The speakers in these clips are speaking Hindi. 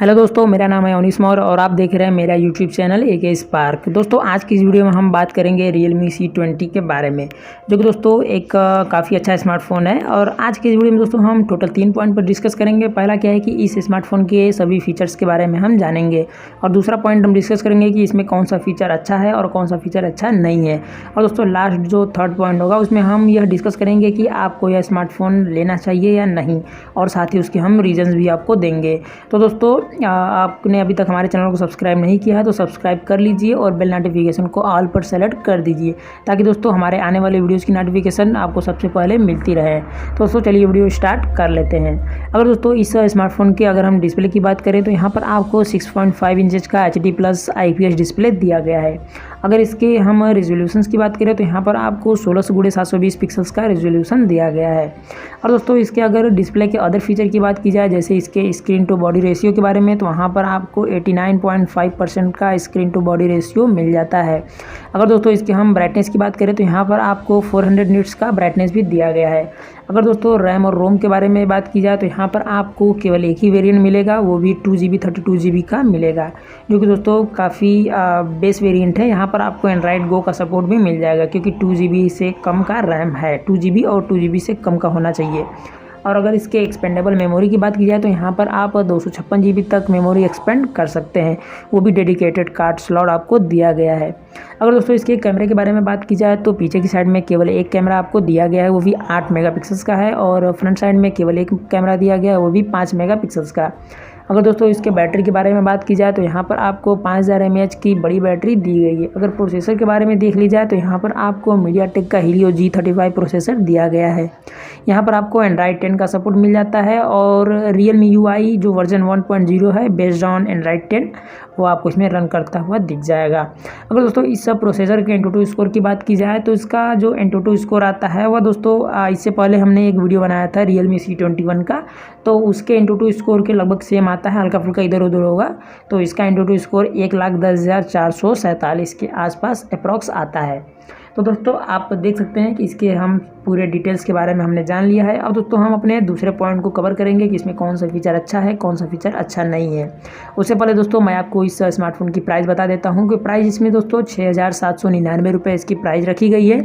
हेलो दोस्तों, मेरा नाम है अवनीश मौर्य और आप देख रहे हैं मेरा यूट्यूब चैनल AK स्पार्क। दोस्तों आज की इस वीडियो में हम बात करेंगे Realme C20 के बारे में, जो कि दोस्तों एक काफ़ी अच्छा स्मार्टफोन है। और आज की इस वीडियो में दोस्तों हम टोटल 3 पॉइंट पर डिस्कस करेंगे। पहला क्या है कि इस स्मार्टफोन के सभी फीचर्स के बारे में हम जानेंगे, और दूसरा पॉइंट हम डिस्कस करेंगे कि इसमें कौन सा फीचर अच्छा है और कौन सा फीचर अच्छा नहीं है। और दोस्तों लास्ट जो थर्ड पॉइंट होगा उसमें हम यह डिस्कस करेंगे कि आपको यह स्मार्टफोन लेना चाहिए या नहीं, और साथ ही उसके हम रीजन्स भी आपको देंगे। तो दोस्तों आपने अभी तक हमारे चैनल को सब्सक्राइब नहीं किया है तो सब्सक्राइब कर लीजिए और बेल नोटिफिकेशन को ऑल पर सेलेक्ट कर दीजिए, ताकि दोस्तों हमारे आने वाले वीडियोज़ की नोटिफिकेशन आपको सबसे पहले मिलती रहे। तो दोस्तों चलिए वीडियो स्टार्ट कर लेते हैं। अगर दोस्तों इस स्मार्टफोन के अगर हम डिस्प्ले की बात करें तो यहाँ पर आपको 6.5 इंचज़ का HD+ IPS डिस्प्ले दिया गया है। अगर इसके हम रेजोल्यूशंस की बात करें तो यहाँ पर आपको 16x720 पिक्सल्स का रेजोल्यूशन दिया गया है। और दोस्तों इसके अगर डिस्प्ले के अदर फीचर की बात की जाए, जैसे इसके स्क्रीन टू बॉडी रेशियो के बारे में, तो वहाँ पर आपको 89.5% का स्क्रीन टू बॉडी रेशियो मिल जाता है। अगर दोस्तों इसके हम ब्राइटनेस की बात करें तो यहाँ पर आपको 400 निट्स का ब्राइटनेस भी दिया गया है। अगर दोस्तों रैम और रोम के बारे में बात की जाए तो यहाँ पर आपको केवल एक ही वेरिएंट मिलेगा, वो भी 2GB 32GB का मिलेगा, जो कि दोस्तों काफ़ी बेस वेरिएंट है। यहाँ पर आपको एंड्रॉयड गो का सपोर्ट भी मिल जाएगा, क्योंकि 2GB से कम का रैम है, 2GB और 2GB से कम का होना चाहिए। और अगर इसके एक्सपेंडेबल मेमोरी की बात की जाए तो यहाँ पर आप 256GB तक मेमोरी एक्सपेंड कर सकते हैं, वो भी डेडिकेटेड कार्ड स्लॉट आपको दिया गया है। अगर दोस्तों इसके कैमरे के बारे में बात की जाए तो पीछे की साइड में केवल एक कैमरा आपको दिया गया है, वो भी 8 मेगापिक्सल्स का है, और फ्रंट साइड में केवल एक कैमरा दिया गया है, वो भी 5 मेगापिक्सल्स का। अगर दोस्तों इसके बैटरी के बारे में बात की जाए तो यहाँ पर आपको 5000 mAh की बड़ी बैटरी दी गई है। अगर प्रोसेसर के बारे में देख ली जाए तो यहाँ पर आपको MediaTek का Helio G35 प्रोसेसर दिया गया है। यहाँ पर आपको Android 10 का सपोर्ट मिल जाता है, और Realme UI जो वर्जन 1.0 है बेस्ड ऑन Android 10, वो आपको इसमें रन करता हुआ दिख जाएगा। अगर दोस्तों इस प्रोसेसर के Antutu स्कोर की बात की जाए तो इसका जो Antutu स्कोर आता है वह दोस्तों इससे पहले हमने एक वीडियो बनाया था Realme C21 का, तो उसके Antutu स्कोर के लगभग सेम आता है, हल्का फुल्का इधर उधर होगा। तो इसका Antutu स्कोर 1,10,447 के आसपास अप्रॉक्स आता है। तो दोस्तों आप देख सकते हैं कि इसके हम पूरे डिटेल्स के बारे में हमने जान लिया है। अब दोस्तों हम अपने दूसरे पॉइंट को कवर करेंगे कि इसमें कौन सा फीचर अच्छा है, कौन सा फीचर अच्छा नहीं है। उससे पहले दोस्तों मैं आपको इस स्मार्टफोन की प्राइस बता देता हूं कि प्राइस इसमें दोस्तों 6,799 रुपये इसकी प्राइस रखी गई है।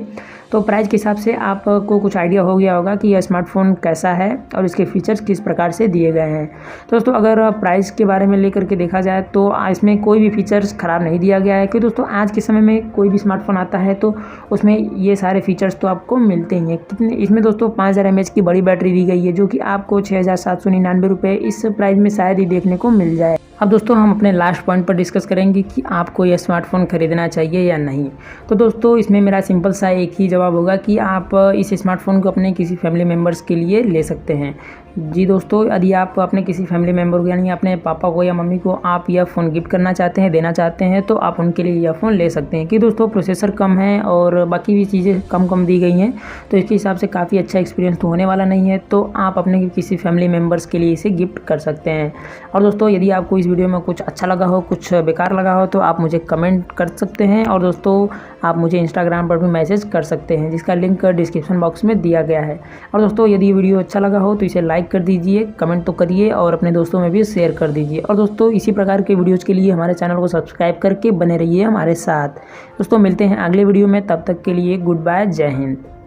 तो प्राइस के हिसाब से आपको कुछ आइडिया हो गया होगा कि यह स्मार्टफोन कैसा है और इसके फीचर्स किस प्रकार से दिए गए हैं। तो दोस्तों अगर प्राइस के बारे में लेकर के देखा जाए तो इसमें कोई भी फीचर्स ख़राब नहीं दिया गया है, क्योंकि दोस्तों आज के समय में कोई भी स्मार्टफोन आता है तो उसमें ये सारे फीचर्स तो आपको मिलते ही हैं। कितने इसमें दोस्तों 5000 mAh की बड़ी बैटरी दी गई है, जो कि आपको 6,799 रुपये इस प्राइस में शायद ही देखने को मिल जाए। अब दोस्तों हम अपने लास्ट पॉइंट पर डिस्कस करेंगे कि आपको यह स्मार्टफोन खरीदना चाहिए या नहीं। तो दोस्तों इसमें मेरा सिंपल सा एक ही जवाब होगा कि आप इस स्मार्टफोन को अपने किसी फैमिली मेम्बर्स के लिए ले सकते हैं। जी दोस्तों, यदि आप अपने किसी फैमिली मेम्बर को यानी अपने पापा को या मम्मी को आप यह फ़ोन गिफ्ट करना चाहते हैं, देना चाहते हैं, तो आप उनके लिए यह फ़ोन ले सकते हैं। कि दोस्तों प्रोसेसर कम है और बाकी भी चीज़ें कम दी गई हैं, तो इसके हिसाब से काफ़ी अच्छा एक्सपीरियंस तो होने वाला नहीं है। तो आप अपने किसी फैमिली मेम्बर्स के लिए इसे गिफ्ट कर सकते हैं। और दोस्तों यदि आपको इस वीडियो में कुछ अच्छा लगा हो, कुछ बेकार लगा हो, तो आप मुझे कमेंट कर सकते हैं, और दोस्तों आप मुझे इंस्टाग्राम पर भी मैसेज कर सकते हैं, जिसका लिंक डिस्क्रिप्शन बॉक्स में दिया गया है। और दोस्तों यदि वीडियो अच्छा लगा हो तो इसे लाइक कर दीजिए, कमेंट तो करिए, और अपने दोस्तों में भी शेयर कर दीजिए। और दोस्तों इसी प्रकार के वीडियोज़ के लिए हमारे चैनल को सब्सक्राइब करके बने रहिए हमारे साथ। दोस्तों मिलते हैं अगले वीडियो में, तब तक के लिए गुड बाय, जय हिंद।